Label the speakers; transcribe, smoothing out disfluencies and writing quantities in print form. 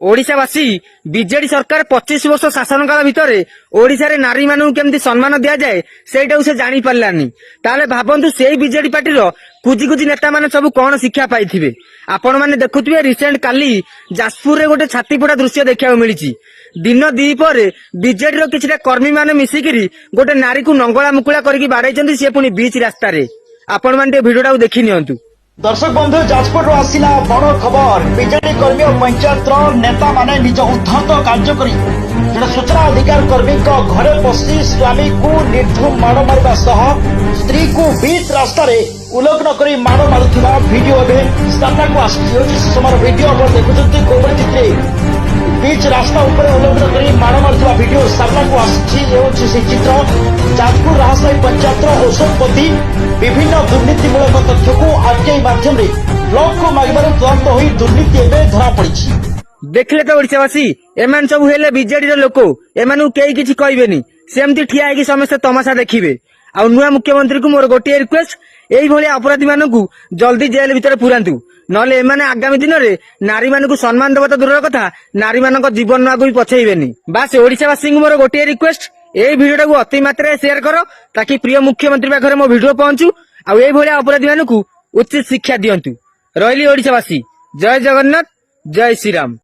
Speaker 1: ओडिशावासी BJD सरकार 25 वर्ष शासन काल भितर ओडिशा रे नारी मानू केमती सम्मान दिया जाए सेटा से जानी पारलानी। ताले भाबंतु सेही बीजेडी पार्टी रो कुजी कुजी नेता माने सब कौन शिक्षा पाइथिबे। आपण माने देखुथिबे रिसेंट काली जाजपुर रे गोटे छातीफोड़ा दृश्य देखा मिली। दिन दी पर बीजेडी रो किछिटा कर्मी माने मिसिकिरी गोटे नारी को नंगला मुकुला करके बाड़ाइछन्ती से पुनी बीच रास्ता रे। आपण माने भिडियोटा देखि नियंतु।
Speaker 2: दर्शक बंधु जाजपुर आसिला बड़ खबर बीजेडी कर्मी और पंचायत नेता माने निज उद्धत कार्य करी जड़े सूचना अधिकार कर्मी घरे पशि स्वामी को निर्धूम माड़ मारिबा सह स्त्री को बीच रास्ता रे उल्लंघन करी माड़ मारुथिबा वीडियो एबे सामना को आसी समर वीडियो आप देखुछन्ती कोबरे चित्रे बीच रास्ता ऊपर उल्लंघन करी माड़ मारुथिबा वीडियो सामना को आसी से चित्र जाजपुर राहसाई पंचायत औषधपति विभिन्न दुर्नीतिमूलक तथ्य को आरटीआई माध्यम ब्लॉक को मागिबार तुरंत होई दुर्नीति एबे धरा पड़ी।
Speaker 1: देखले तो ओडिशावासी एमान सब हेले बीजेडी लोक एमानु केही किछि कहबेनी सेमती ठिया हेकी समस्त तमाशा देखिबे। आ नुआ मुख्यमंत्री को मोर गोटे रिक्वेस्ट एई भली अपराधी मानकू जल्दी जेल भितर पुरांतु नले एमाने आगामी दिन रे नारी मानकू सम्मान देबा तो दूर कथा नारी मानक जीवन आगु भी पछेइबेनी। बास ओडिशावासी मोर गोटे रिक्वेस्ट एई भिडियोटा को अति मात्रा शेयर करो ताकि प्रिय मुख्यमंत्री पाखरे मो भिडियो पहुंचू आ एई भली अपराधी मानकू उचित शिक्षा दियंतु। रहिली ओडिशावासी जय जगन्नाथ जय श्री राम।